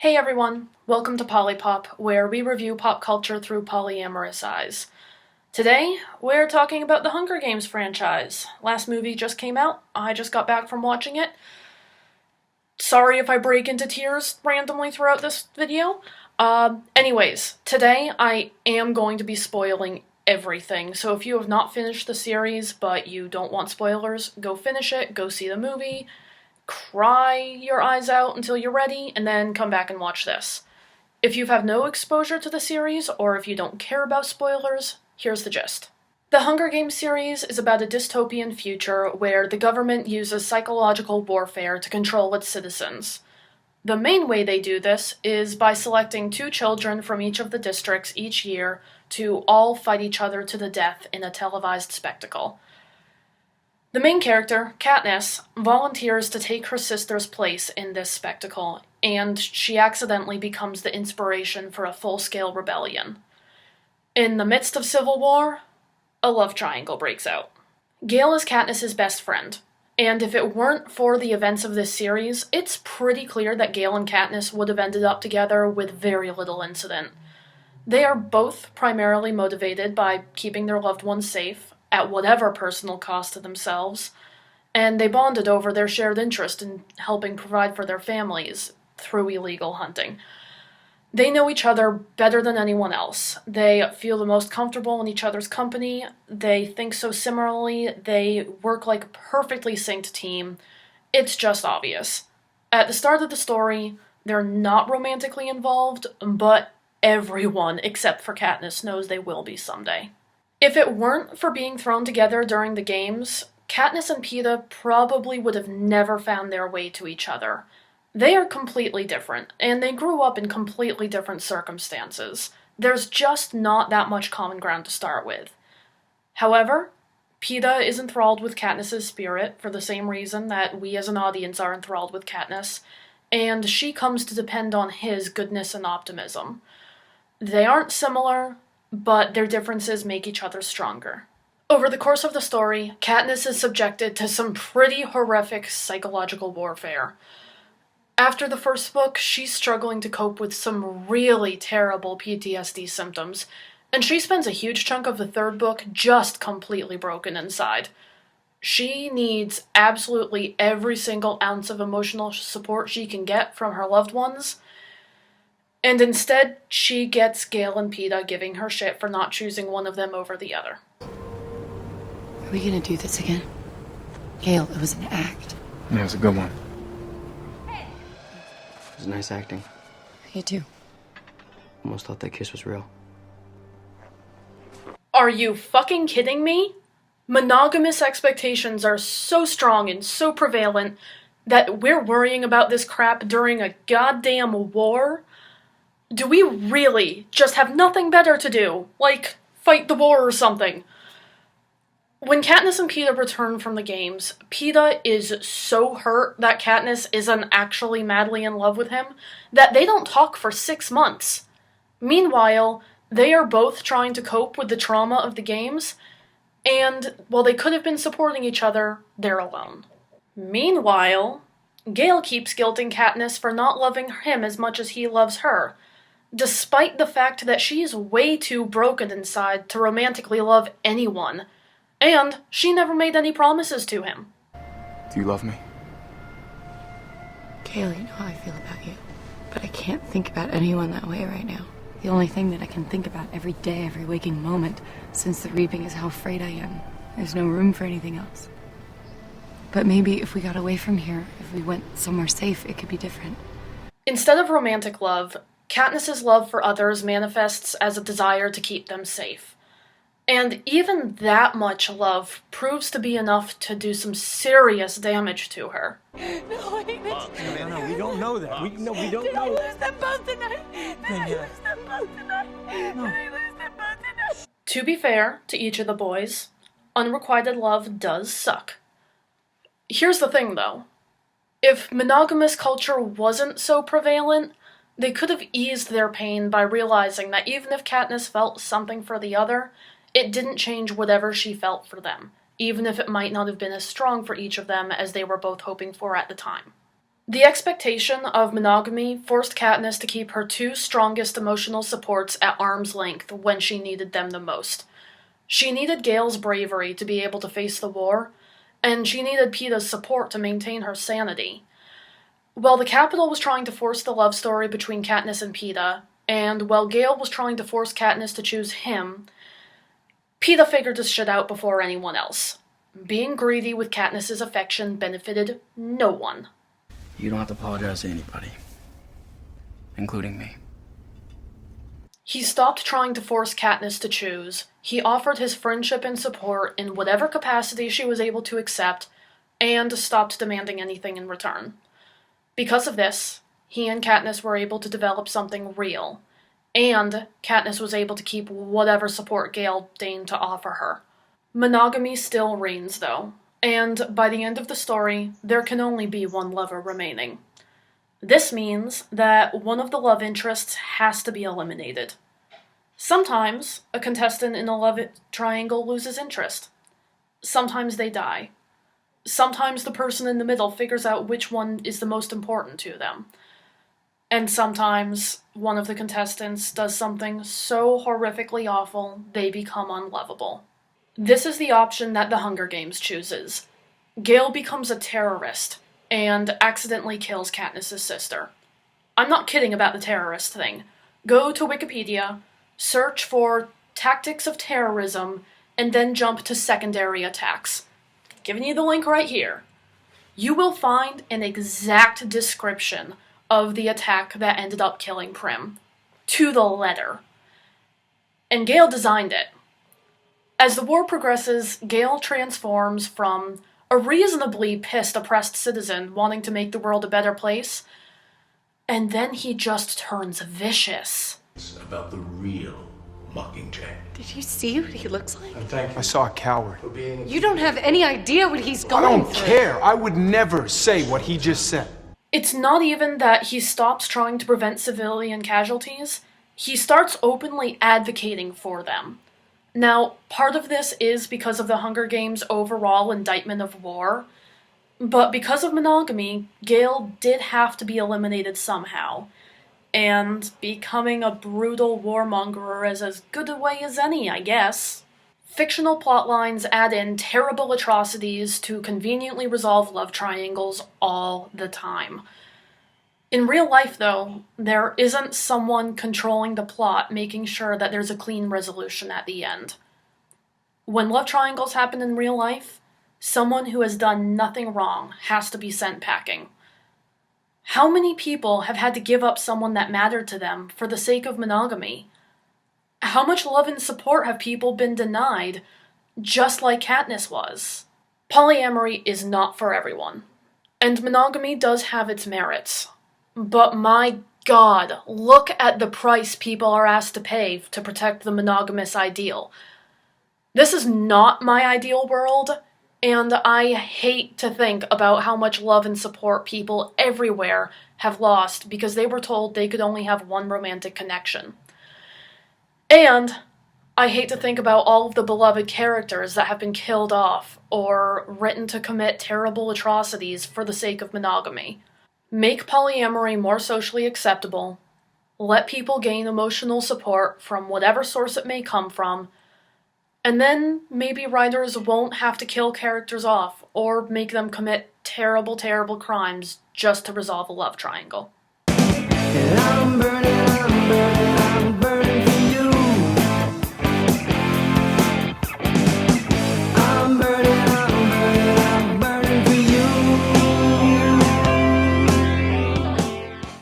Hey everyone, welcome to Polypop, where we review pop culture through polyamorous eyes. Today, we're talking about the Hunger Games franchise. Last movie just came out, I just got back from watching it. Sorry if I break into tears randomly throughout this video. Anyways, today I am going to be spoiling everything, so if you have not finished the series but you don't want spoilers, go finish it, go see the movie, cry your eyes out until you're ready, and then come back and watch this. If you've had no exposure to the series, or if you don't care about spoilers, here's the gist. The Hunger Games series is about a dystopian future where the government uses psychological warfare to control its citizens. The main way they do this is by selecting 2 children from each of the districts each year to all fight each other to the death in a televised spectacle. The main character, Katniss, volunteers to take her sister's place in this spectacle, and she accidentally becomes the inspiration for a full-scale rebellion. In the midst of civil war, a love triangle breaks out. Gale is Katniss's best friend, and if it weren't for the events of this series, it's pretty clear that Gale and Katniss would have ended up together with very little incident. They are both primarily motivated by keeping their loved ones safe, at whatever personal cost to themselves, and they bonded over their shared interest in helping provide for their families through illegal hunting. They know each other better than anyone else. They feel the most comfortable in each other's company, they think so similarly, they work like a perfectly synced team. It's just obvious. At the start of the story, they're not romantically involved, but everyone except for Katniss knows they will be someday. If it weren't for being thrown together during the games, Katniss and Peeta probably would have never found their way to each other. They are completely different, and they grew up in completely different circumstances. There's just not that much common ground to start with. However, Peeta is enthralled with Katniss's spirit for the same reason that we as an audience are enthralled with Katniss, and she comes to depend on his goodness and optimism. They aren't similar, but their differences make each other stronger. Over the course of the story, Katniss is subjected to some pretty horrific psychological warfare. After the first book, she's struggling to cope with some really terrible PTSD symptoms, and she spends a huge chunk of the third book just completely broken inside. She needs absolutely every single ounce of emotional support she can get from her loved ones, and instead, she gets Gale and Peeta giving her shit for not choosing one of them over the other. Are we gonna do this again? Gale, it was an act. Yeah, it was a good one. It was nice acting. You too. Almost thought that kiss was real. Are you fucking kidding me? Monogamous expectations are so strong and so prevalent that we're worrying about this crap during a goddamn war? Do we really just have nothing better to do? Like, fight the war or something? When Katniss and Peeta return from the games, Peeta is so hurt that Katniss isn't actually madly in love with him that they don't talk for 6 months. Meanwhile, they are both trying to cope with the trauma of the games, and while they could have been supporting each other, they're alone. Meanwhile, Gale keeps guilting Katniss for not loving him as much as he loves her, despite the fact that she's way too broken inside to romantically love anyone, and she never made any promises to him. Do you love me? Gale, you know how I feel about you, but I can't think about anyone that way right now. The only thing that I can think about every day, every waking moment since the reaping is how afraid I am. There's no room for anything else. But maybe if we got away from here, if we went somewhere safe, it could be different. Instead of romantic love, Katniss's love for others manifests as a desire to keep them safe. And even that much love proves to be enough to do some serious damage to her. No, wait, No, we don't know that. We don't know. Did I lose them both tonight? Did I lose them both tonight? Did I lose them both tonight? To be fair to each of the boys, unrequited love does suck. Here's the thing, though. If monogamous culture wasn't so prevalent, they could have eased their pain by realizing that even if Katniss felt something for the other, it didn't change whatever she felt for them, even if it might not have been as strong for each of them as they were both hoping for at the time. The expectation of monogamy forced Katniss to keep her two strongest emotional supports at arm's length when she needed them the most. She needed Gale's bravery to be able to face the war, and she needed Peeta's support to maintain her sanity. While the Capitol was trying to force the love story between Katniss and Peeta, and while Gale was trying to force Katniss to choose him, Peeta figured this shit out before anyone else. Being greedy with Katniss's affection benefited no one. You don't have to apologize to anybody, including me. He stopped trying to force Katniss to choose. He offered his friendship and support in whatever capacity she was able to accept, and stopped demanding anything in return. Because of this, he and Katniss were able to develop something real, and Katniss was able to keep whatever support Gale deigned to offer her. Monogamy still reigns, though, and by the end of the story, there can only be one lover remaining. This means that one of the love interests has to be eliminated. Sometimes, a contestant in a love triangle loses interest. Sometimes they die. Sometimes the person in the middle figures out which one is the most important to them. And sometimes one of the contestants does something so horrifically awful they become unlovable. This is the option that the Hunger Games chooses. Gale becomes a terrorist and accidentally kills Katniss's sister. I'm not kidding about the terrorist thing. Go to Wikipedia, search for tactics of terrorism, and then jump to secondary attacks. Giving you the link right here. You will find an exact description of the attack that ended up killing Prim, to the letter. And Gale designed it. As the war progresses, Gale transforms from a reasonably pissed, oppressed citizen wanting to make the world a better place, and then he just turns vicious. About the real Mockingjay. Did you see what he looks like? Thank you I saw a coward. for being. You don't have any idea what he's I going don't through. care. I would never say what he just said. It's not even that he stops trying to prevent civilian casualties, he starts openly advocating for them. Now, part of this is because of the Hunger Games' overall indictment of war, but because of monogamy, Gale did have to be eliminated somehow, and becoming a brutal warmonger is as good a way as any, I guess. Fictional plotlines add in terrible atrocities to conveniently resolve love triangles all the time. In real life, though, there isn't someone controlling the plot, making sure that there's a clean resolution at the end. When love triangles happen in real life, someone who has done nothing wrong has to be sent packing. How many people have had to give up someone that mattered to them for the sake of monogamy? How much love and support have people been denied, just like Katniss was? Polyamory is not for everyone, and monogamy does have its merits. But my God, look at the price people are asked to pay to protect the monogamous ideal. This is not my ideal world, and I hate to think about how much love and support people everywhere have lost because they were told they could only have one romantic connection. And I hate to think about all of the beloved characters that have been killed off or written to commit terrible atrocities for the sake of monogamy. Make polyamory more socially acceptable, let people gain emotional support from whatever source it may come from, and then maybe writers won't have to kill characters off or make them commit terrible, terrible crimes just to resolve a love triangle. I'm